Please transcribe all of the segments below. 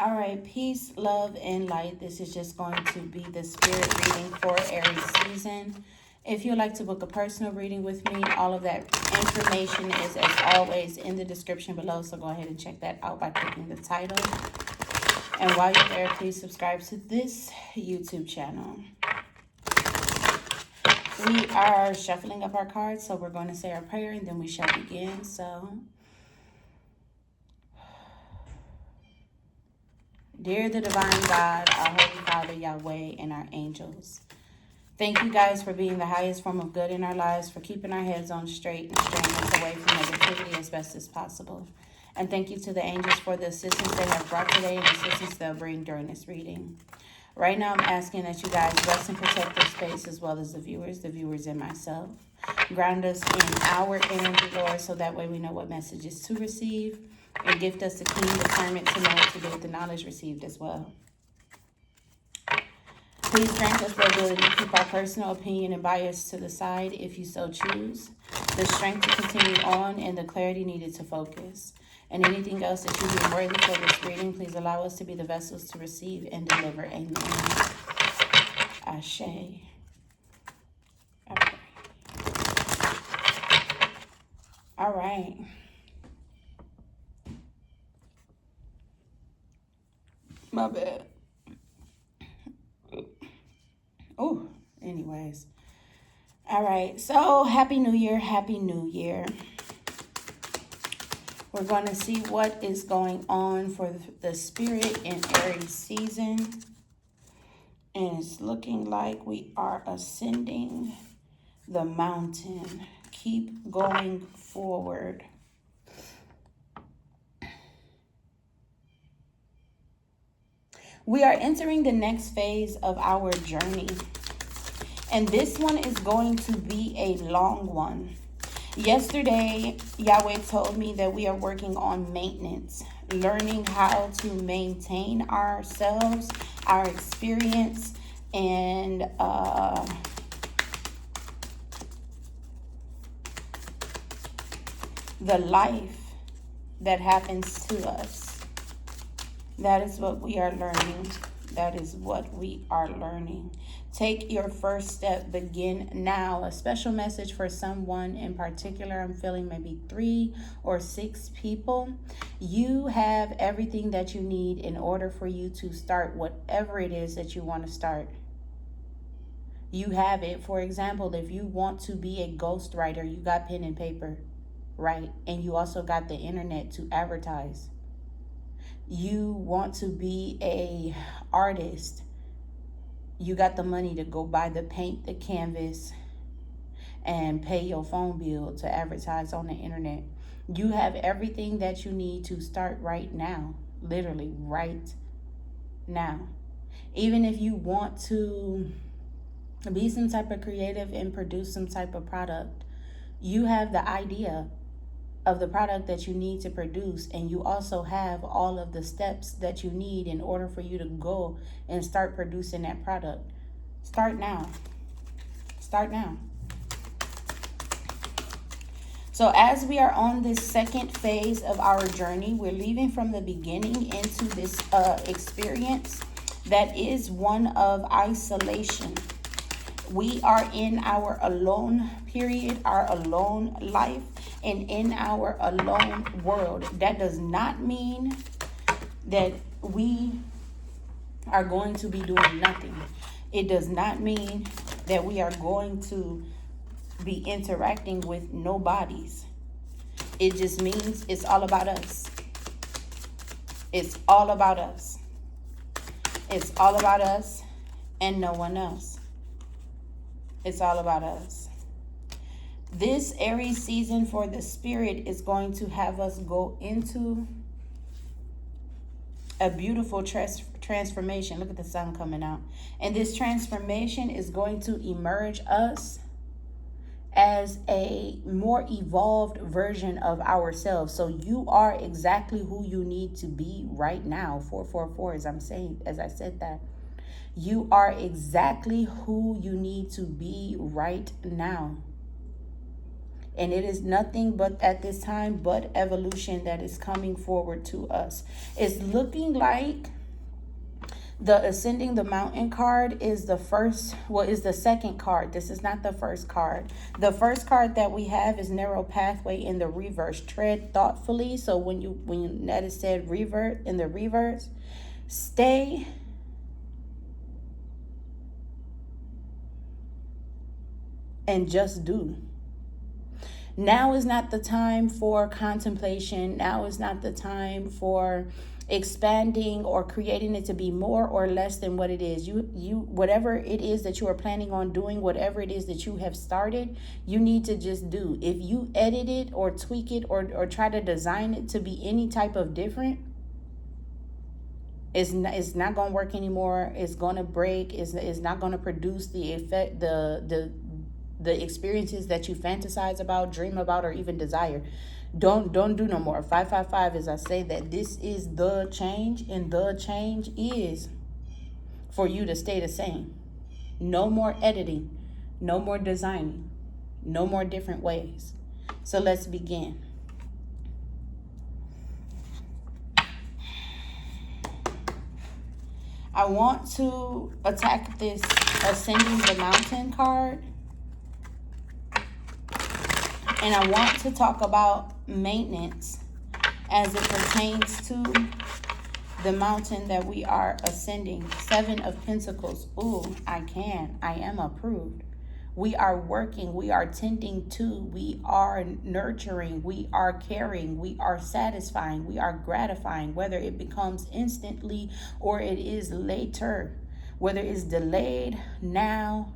All right, peace, love, and light. This is just going to be the spirit reading for Aries season. If you'd like to book a personal reading with me, all of that information is, as always, in the description below. So go ahead and check that out by clicking the title. And while you're there, please subscribe to this YouTube channel. We are shuffling up our cards, so we're going to say our prayer and then we shall begin. So, dear the divine God, our Holy Father, Yahweh, and our angels, thank you guys for being the highest form of good in our lives, for keeping our heads on straight and steering us away from negativity as best as possible. And thank you to the angels for the assistance they have brought today and the assistance they'll bring during this reading. Right now, I'm asking that you guys bless and protect this space as well as the viewers and myself. Ground us in our energy, Lord, so that way we know what messages to receive. And gift us the keen discernment to know what to do with the knowledge received as well. Please grant us the ability to keep our personal opinion and bias to the side if you so choose, the strength to continue on, and the clarity needed to focus. And anything else that you deem worthy for this reading, please allow us to be the vessels to receive and deliver. Amen. Ashe. Okay. All right. My bad. Oh, anyways. All right. So, Happy New Year. Happy New Year. We're going to see what is going on for the spirit in Aries season. And it's looking like we are ascending the mountain. Keep going forward. We are entering the next phase of our journey. And this one is going to be a long one. Yesterday, Yahweh told me that we are working on maintenance, learning how to maintain ourselves, our experience, and the life that happens to us. That is what we are learning. That is what we are learning. Take your first step. Begin now. A special message for someone in particular. I'm feeling maybe 3 or 6 people. You have everything that you need in order for you to start whatever it is that you want to start. You have it. For example, if you want to be a ghostwriter, you got pen and paper, right? And you also got the internet to advertise. You want to be a artist, you got the money to go buy the paint, the canvas, and pay your phone bill to advertise on the internet. You have everything that you need to start right now, literally right now. Even if you want to be some type of creative and produce some type of product, you have the idea of the product that you need to produce, and you also have all of the steps that you need in order for you to go and start producing that product. Start now. Start now. So as we are on this second phase of our journey, we're leaving from the beginning into this experience that is one of isolation. We are in our alone period, our alone life, and in our alone world. That does not mean that we are going to be doing nothing. It does not mean that we are going to be interacting with nobodies. It just means it's all about us. It's all about us. It's all about us and no one else. It's all about us. This Aries season for the spirit is going to have us go into a beautiful transformation. Look at the sun coming out. And this transformation is going to emerge us as a more evolved version of ourselves. So you are exactly who you need to be right now. 444, as I said that. You are exactly who you need to be right now. And it is nothing but at this time but evolution that is coming forward to us. It's looking like the ascending the mountain card is the first, well, is the second card. This is not the first card. The first card that we have is narrow pathway in the reverse. Tread thoughtfully. So when that is said revert in the reverse, stay and just do. Now is not the time for contemplation. Now is not the time for expanding or creating it to be more or less than what it is. You whatever it is that you are planning on doing, whatever it is that you have started, you need to just do. If you edit it or tweak it or try to design it to be any type of different, it's not going to work anymore. It's going to break. It's not going to produce the effect, the experiences that you fantasize about, dream about, or even desire. Don't do no more. 555, as I say, that this is the change, and the change is for you to stay the same. No more editing, no more designing, no more different ways. So let's begin. I want to attack this ascending the mountain card. And I want to talk about maintenance as it pertains to the mountain that we are ascending. 7 of Pentacles. Ooh, I am approved. We are working. We are tending to. We are nurturing. We are caring. We are satisfying. We are gratifying. Whether it becomes instantly or it is later. Whether it's delayed now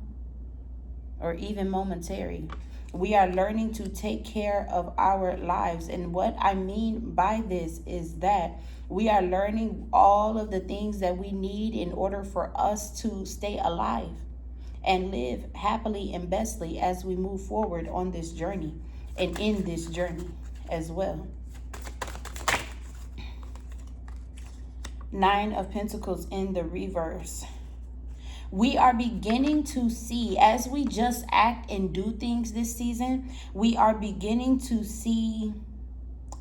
or even momentary. We are learning to take care of our lives. And what I mean by this is that we are learning all of the things that we need in order for us to stay alive and live happily and bestly as we move forward on this journey and in this journey as well. 9 of Pentacles in the reverse. We are beginning to see, as we just act and do things this season, we are beginning to see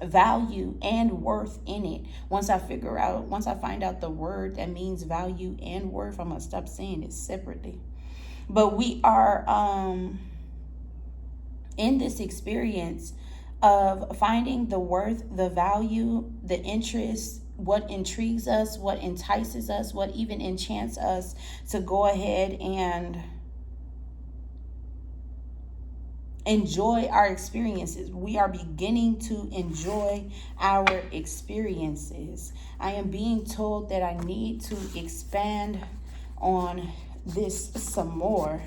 value and worth in it. Once I find out the word that means value and worth, I'm going to stop saying it separately. But we are in this experience of finding the worth, the value, the interest, what intrigues us, what entices us, what even enchants us to go ahead and enjoy our experiences. We are beginning to enjoy our experiences. I am being told that I need to expand on this some more.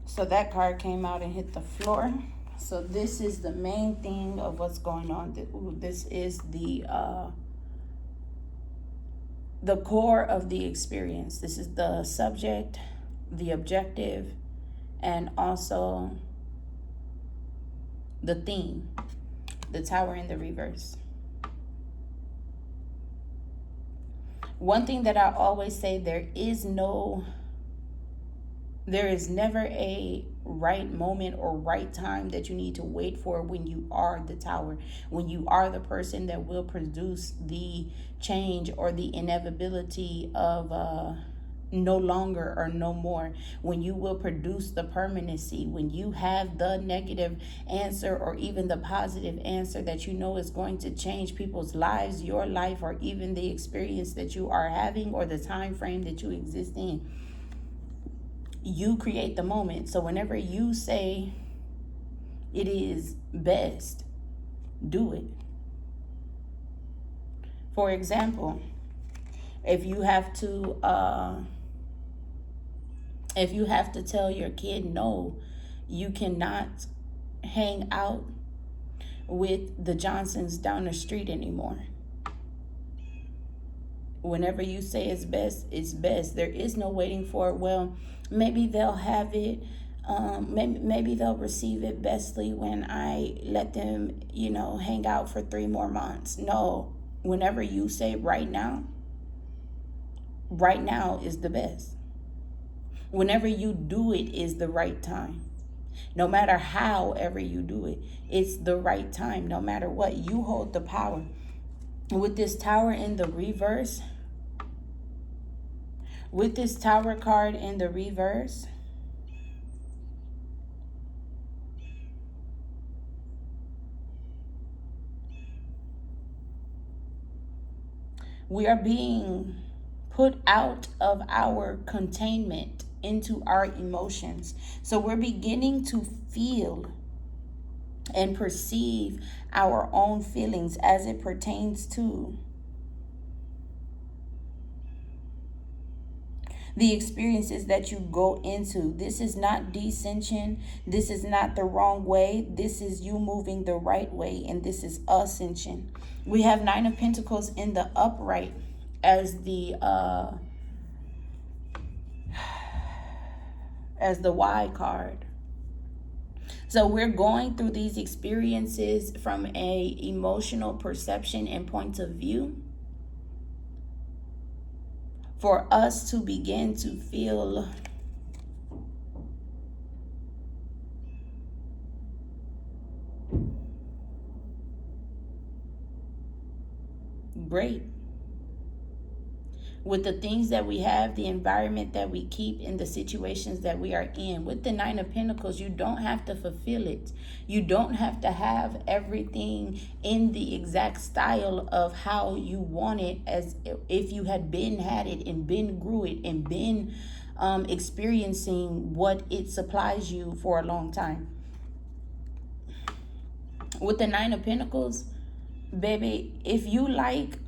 So that card came out and hit the floor. So this is the main thing of what's going on. This is the core of the experience. This is the subject, the objective, and also the theme. The Tower in the reverse. One thing that I always say, there is never a right moment or right time that you need to wait for when you are the tower, when you are the person that will produce the change or the inevitability of no longer or no more, when you will produce the permanency, when you have the negative answer or even the positive answer that you know is going to change people's lives, your life, or even the experience that you are having or the time frame that you exist in. You create the moment. So whenever you say it is best, do it. For example, if you have to tell your kid, no, you cannot hang out with the Johnsons down the street anymore. Whenever you say it's best, it's best. There is no waiting for it. Well, maybe they'll have it. Maybe they'll receive it bestly when I let them, hang out for 3 more months. No, whenever you say right now is the best. Whenever you do it is the right time. No matter however you do it, it's the right time. No matter what, you hold the power. With this tower in the reverse, with this tower card in the reverse, we are being put out of our containment into our emotions. So we're beginning to feel and perceive our own feelings as it pertains to the experiences that you go into. This is not descension. This is not the wrong way. This is you moving the right way, and this is ascension. We have 9 of Pentacles in the upright as the Y card. So we're going through these experiences from a emotional perception and point of view for us to begin to feel great with the things that we have, the environment that we keep, and the situations that we are in. With the 9 of Pentacles, you don't have to fulfill it. You don't have to have everything in the exact style of how you want it, as if you had had it and been grew it and been experiencing what it supplies you for a long time. With the 9 of Pentacles, baby, if you like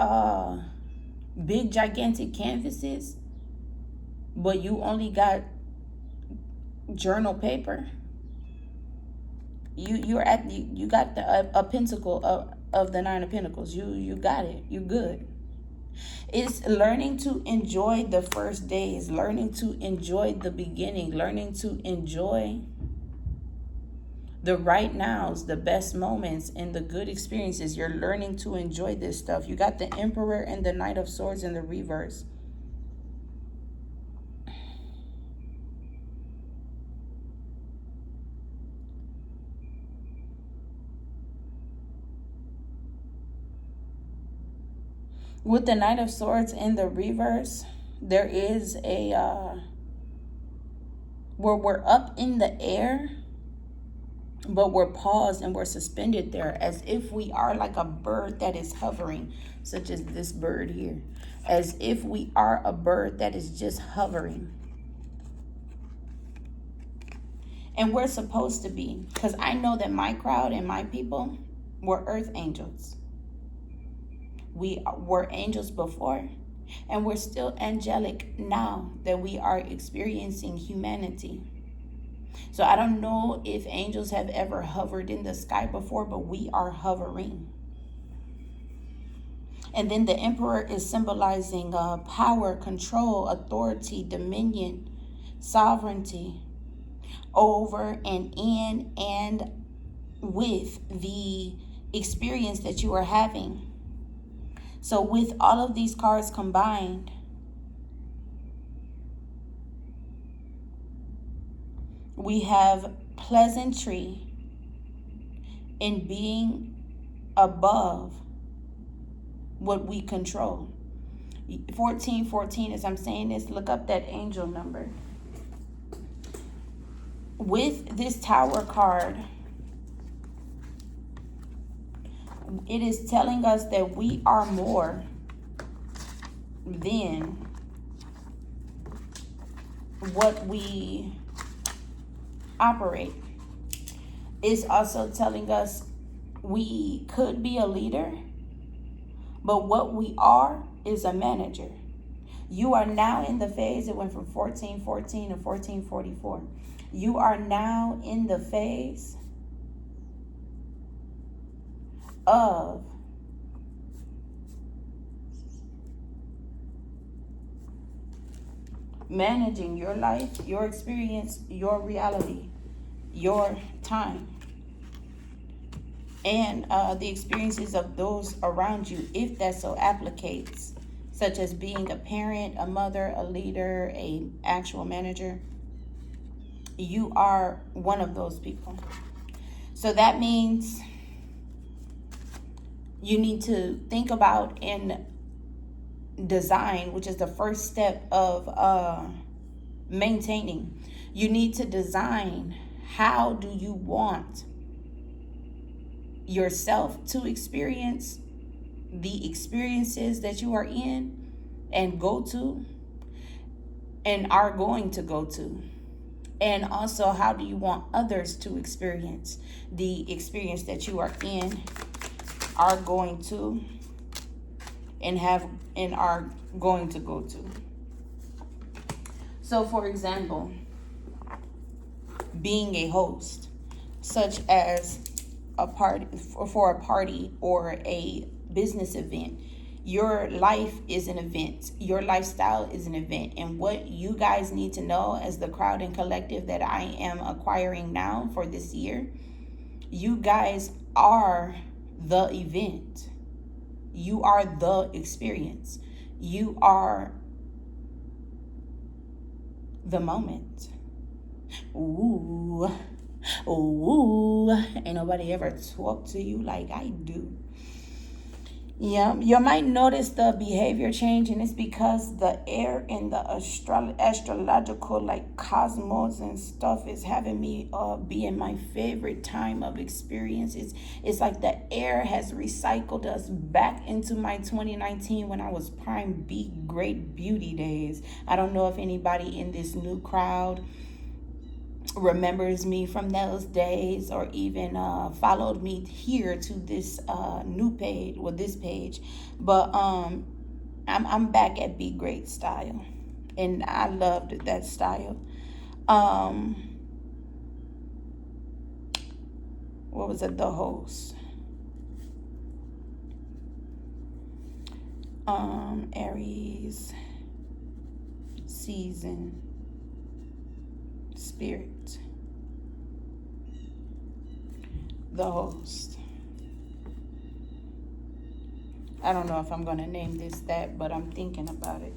big gigantic canvases, but you only got journal paper, you got a pentacle of the 9 of Pentacles. You got it. You good. It's learning to enjoy the first days, learning to enjoy the beginning, learning to enjoy the right nows, the best moments, and the good experiences. You're learning to enjoy this stuff. You got the Emperor and the Knight of Swords in the reverse. With the Knight of Swords in the reverse, there is a where we're up in the air, but we're paused and we're suspended there, as if we are like a bird that is hovering, such as this bird here. As if we are a bird that is just hovering. And we're supposed to be, because I know that my crowd and my people were earth angels. We were angels before, and we're still angelic now that we are experiencing humanity. So I don't know if angels have ever hovered in the sky before, but we are hovering. And then the Emperor is symbolizing power, control, authority, dominion, sovereignty over and in and with the experience that you are having. So with all of these cards combined, we have pleasantry in being above what we control. 1414, as I'm saying this, look up that angel number. With this Tower card, it is telling us that we are more than what we operate. It's also telling us we could be a leader, but what we are is a manager. You are now in the phase, it went from 1414 to 1444. You are now in the phase of managing your life, your experience, your reality, your time, and the experiences of those around you, if that so applicates, such as being a parent, a mother, a leader, a actual manager. You are one of those people. So that means you need to think about and design, which is the first step of maintaining. You need to design, how do you want yourself to experience the experiences that you are in and go to and are going to go to. And also, how do you want others to experience the experience that you are in, are going to, and have and are going to go to. So for example, being a host, such as a party, for a party or a business event, your life is an event. Your lifestyle is an event. And what you guys need to know, as the crowd and collective that I am acquiring now for this year, you guys are the event. You are the experience. You are the moment. Ooh, ain't nobody ever talk to you like I do. Yeah, you might notice the behavior change, and it's because the air in the astrological, like cosmos and stuff, is having me be in my favorite time of experience. It's like the air has recycled us back into my 2019 when I was prime great beauty days. I don't know if anybody in this new crowd remembers me from those days, or even followed me here to this new page, or this page. But I'm back at Be Great style, and I loved that style. What was it? The host, Aries season, spirit, the host. I don't know if I'm going to name this that, but I'm thinking about it.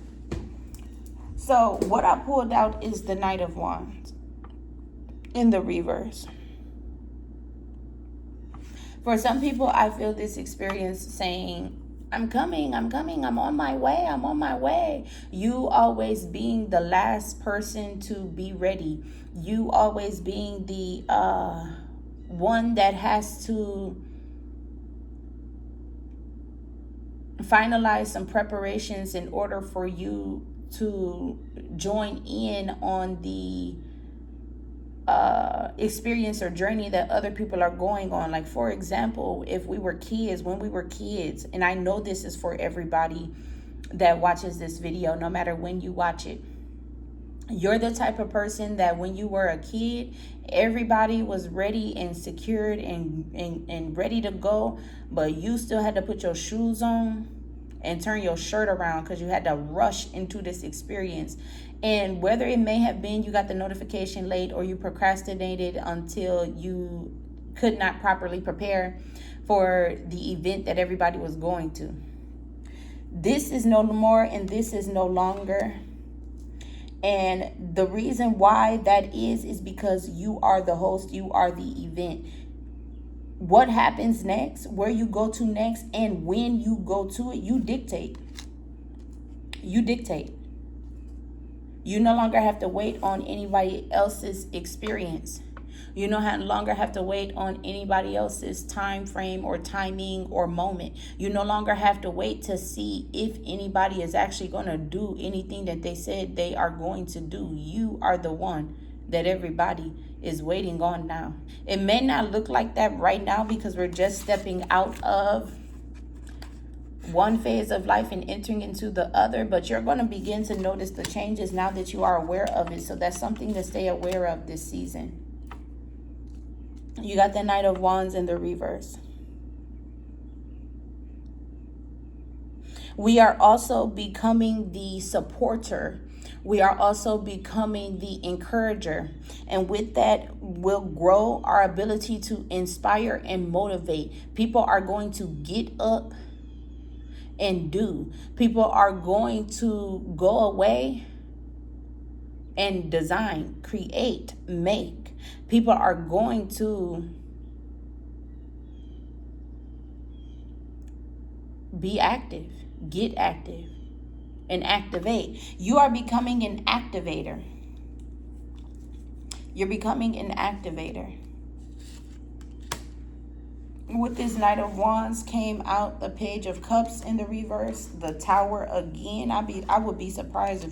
So what I pulled out is the Knight of Wands in the reverse. For some people, I feel this experience saying, I'm coming, I'm on my way. You always being the last person to be ready. You always being the one that has to finalize some preparations in order for you to join in on the experience or journey that other people are going on. Like, for example, if we were kids, when we were kids, and I know this is for everybody that watches this video, no matter when you watch it, you're the type of person that when you were a kid, everybody was ready and secured and ready to go, but you still had to put your shoes on and turn your shirt around because you had to rush into this experience. And whether it may have been you got the notification late, or you procrastinated until you could not properly prepare for the event that everybody was going to. This is no more, and this is no longer. And the reason why that is because you are the host, you are the event. What happens next, where you go to next, and when you go to it, you dictate. You dictate. You no longer have to wait on anybody else's experience. You no longer have to wait on anybody else's time frame or timing or moment. You no longer have to wait to see if anybody is actually going to do anything that they said they are going to do. You are the one that everybody is waiting on now. It may not look like that right now because we're just stepping out of one phase of life and entering into the other, but you're going to begin to notice the changes now that you are aware of it. So that's something to stay aware of this season. You got the Knight of Wands in the reverse. We are also becoming the supporter. We are also becoming the encourager. And with that, will grow our ability to inspire and motivate. People are going to get up and do. People are going to go away and design, create, make. People are going to be active, get active, and activate. You are becoming an activator. You're becoming an activator. With this Knight of Wands came out the Page of Cups in the reverse, the Tower again. I would be surprised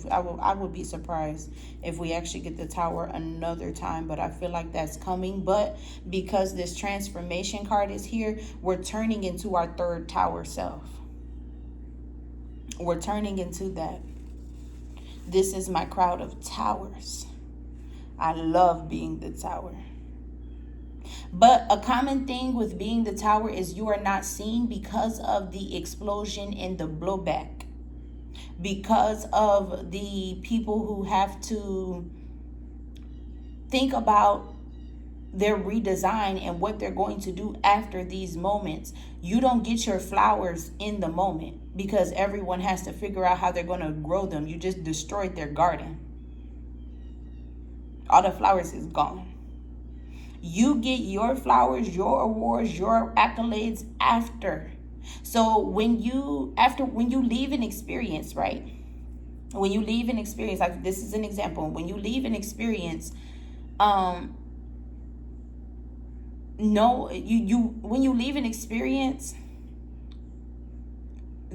if we actually get the Tower another time, but I feel like that's coming. But because this transformation card is here, we're turning into our third Tower self. We're turning into that. This is my crowd of towers. I love being the Tower. But a common thing with being the Tower is you are not seen because of the explosion and the blowback. Because of the people who have to think about their redesign and what they're going to do after these moments. You don't get your flowers in the moment because everyone has to figure out how they're going to grow them. You just destroyed their garden. All the flowers is gone. You get your flowers, your awards, your accolades after. So when you leave an experience, right? When you leave an experience, like this is an example. When you leave an experience, when you leave an experience,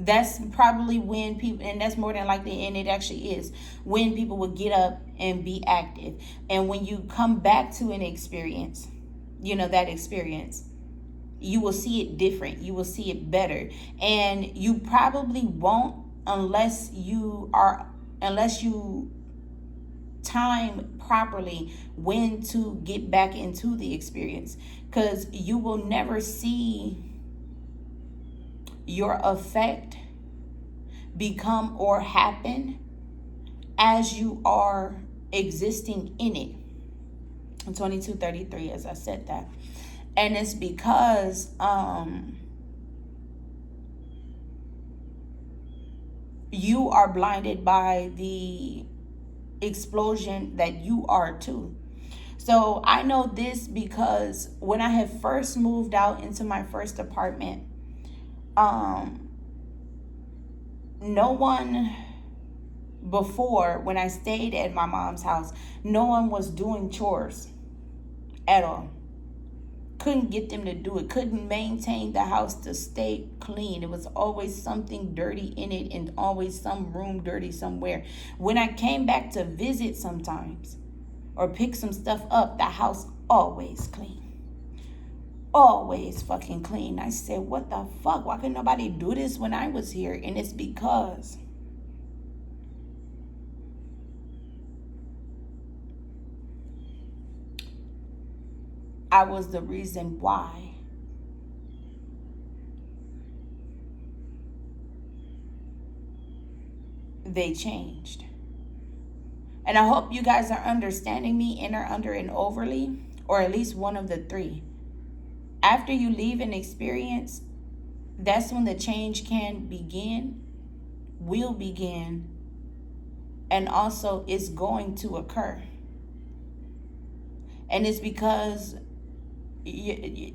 that's probably when people, and that's more than likely, and it actually is, when people will get up and be active. And when you come back to an experience, that experience, you will see it different. You will see it better. And you probably won't unless you time properly when to get back into the experience, because you will never see your effect become or happen as you are existing in it. 2233, as I said that. And it's because you are blinded by the explosion that you are too. So I know this because when I had first moved out into my first apartment, no one before, when I stayed at my mom's house, no one was doing chores at all. Couldn't get them to do it. Couldn't maintain the house to stay clean. It was always something dirty in it and always some room dirty somewhere. When I came back to visit sometimes or pick some stuff up, the house always clean. Always fucking clean. I said, what the fuck? Why couldn't nobody do this when I was here? And it's because I was the reason why. They changed. And I hope you guys are understanding me, inner, under, and overly, or at least one of the three. After you leave an experience, that's when the change can begin, will begin, and also is going to occur. And it's because the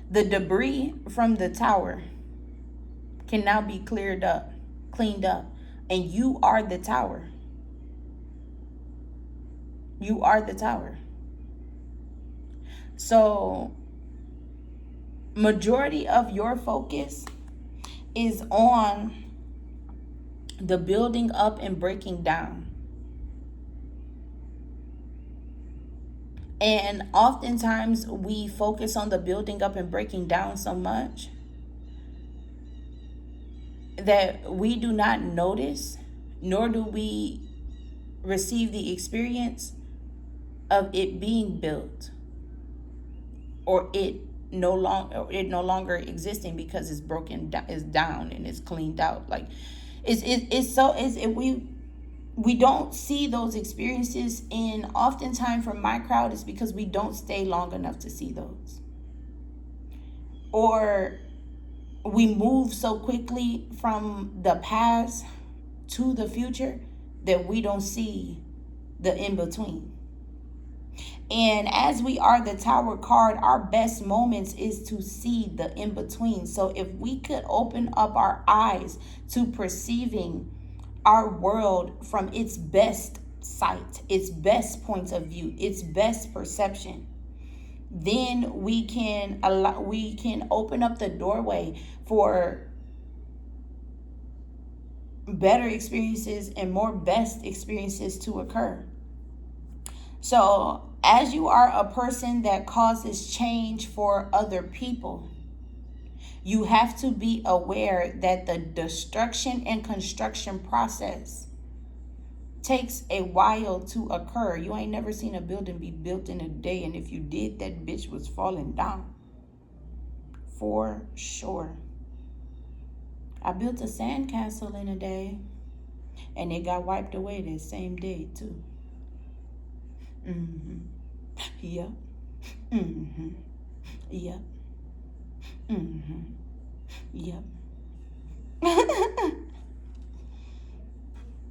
debris from the tower can now be cleaned up, and you are the tower. You are the tower. So majority of your focus is on the building up and breaking down. And oftentimes we focus on the building up and breaking down so much that we do not notice, nor do we receive the experience of it being built or it no longer existing because it's broken down, it's down, and it's cleaned out. Like we don't see those experiences, and oftentimes for my crowd is because we don't stay long enough to see those, or we move so quickly from the past to the future that we don't see the in between. And as we are the Tower card, our best moments is to see the in between. So if we could open up our eyes to perceiving our world from its best sight, its best point of view, its best perception, then we can open up the doorway for better experiences and more best experiences to occur. So as you are a person that causes change for other people, you have to be aware that the destruction and construction process takes a while to occur. You ain't never seen a building be built in a day, and if you did, that bitch was falling down. For sure. I built a sandcastle in a day, and it got wiped away that same day too. Yep. Yep. Yep.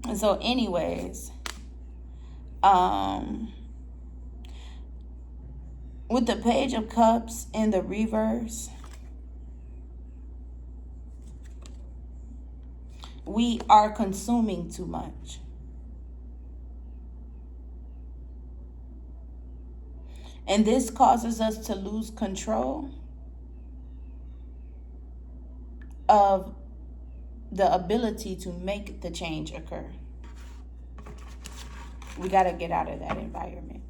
And so anyways, with the Page of Cups in the reverse, we are consuming too much. And this causes us to lose control of the ability to make the change occur. We got to get out of that environment.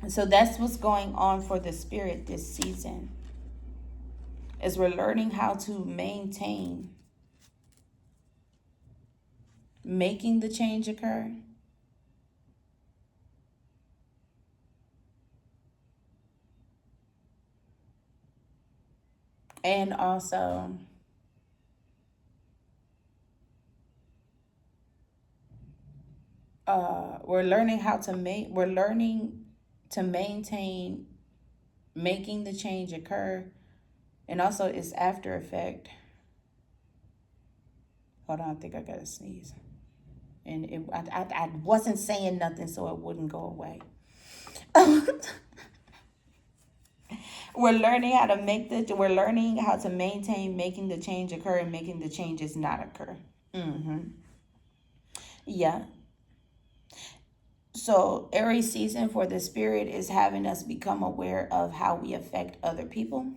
And so that's what's going on for the spirit this season, is we're learning how to maintain making the change occur, and also we're learning to maintain making the change occur, and also its after effect. Hold on, I think I gotta sneeze. And I wasn't saying nothing so it wouldn't go away. We're learning how to maintain making the change occur and making the changes not occur. Yeah. So Aries season for the spirit is having us become aware of how we affect other people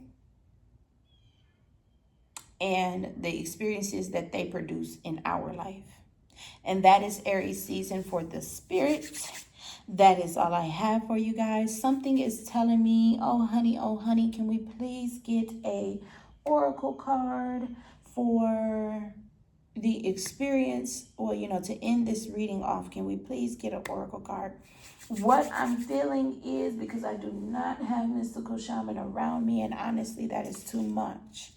and the experiences that they produce in our life. And that is Aries season for the spirit. That is all I have for you guys. Something is telling me, oh honey, can we please get a oracle card for the experience, or to end this reading off? Can we please get an oracle card? What I'm feeling is, because I do not have mystical shaman around me, and honestly that is too much,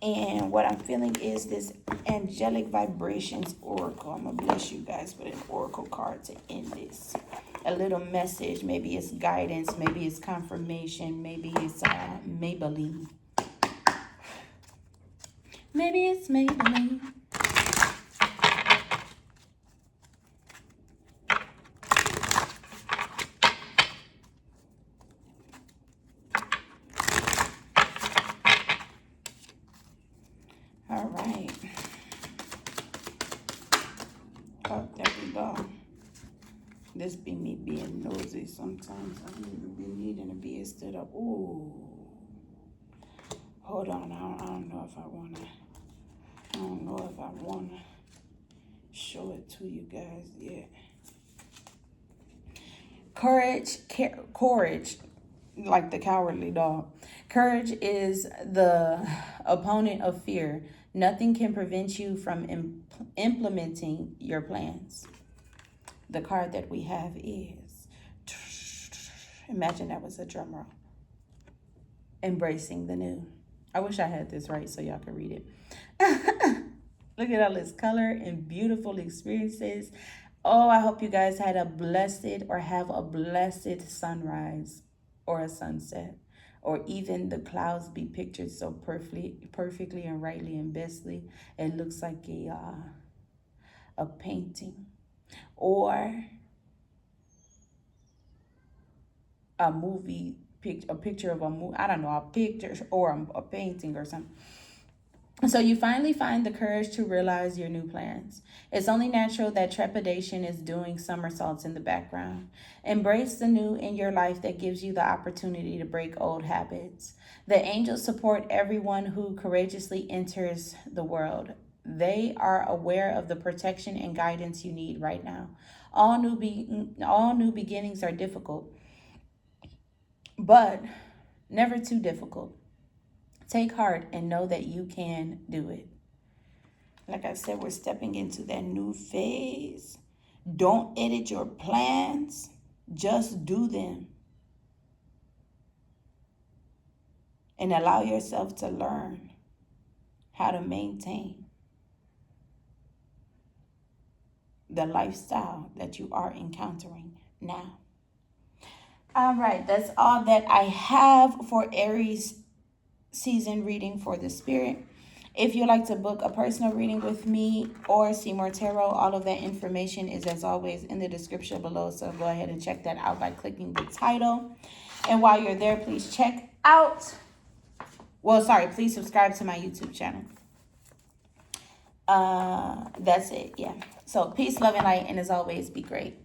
and what I'm feeling is this angelic vibrations oracle. I'm gonna bless you guys with an oracle card to end this. A little message, maybe it's guidance, maybe it's confirmation, maybe it's Maybelline. Maybe it's Maybelline. All right. Oh, there we go. This be me being nosy sometimes. I don't be needing to be stood up. Ooh. Hold on. I don't know if I want to show it to you guys yet. Courage, like the cowardly dog. Courage is the opponent of fear. Nothing can prevent you from implementing your plans. The card that we have is, imagine that was a drum roll. embracing the new. I wish I had this right so y'all could read it. Look at all this color and beautiful experiences. Oh, I hope you guys had a blessed or have a blessed sunrise or a sunset. Or even the clouds be pictured so perfectly and rightly and bestly. It looks like a painting. Or a movie, a picture of a movie. I don't know, a picture or a painting or something. So you finally find the courage to realize your new plans. It's only natural that trepidation is doing somersaults in the background. Embrace the new in your life that gives you the opportunity to break old habits. The angels support everyone who courageously enters the world. They are aware of the protection and guidance you need right now. All new beginnings are difficult, but never too difficult. Take heart and know that you can do it. Like I said, we're stepping into that new phase. Don't edit your plans, just do them. And allow yourself to learn how to maintain the lifestyle that you are encountering now. All right, that's all that I have for Aries season reading for the spirit. If you'd like to book a personal reading with me or see more tarot, all of that information is as always in the description below. So go ahead and check that out by clicking the title. And while you're there, please check out, please subscribe to my YouTube channel. That's it. Yeah. So peace, love, and light. And as always, be great.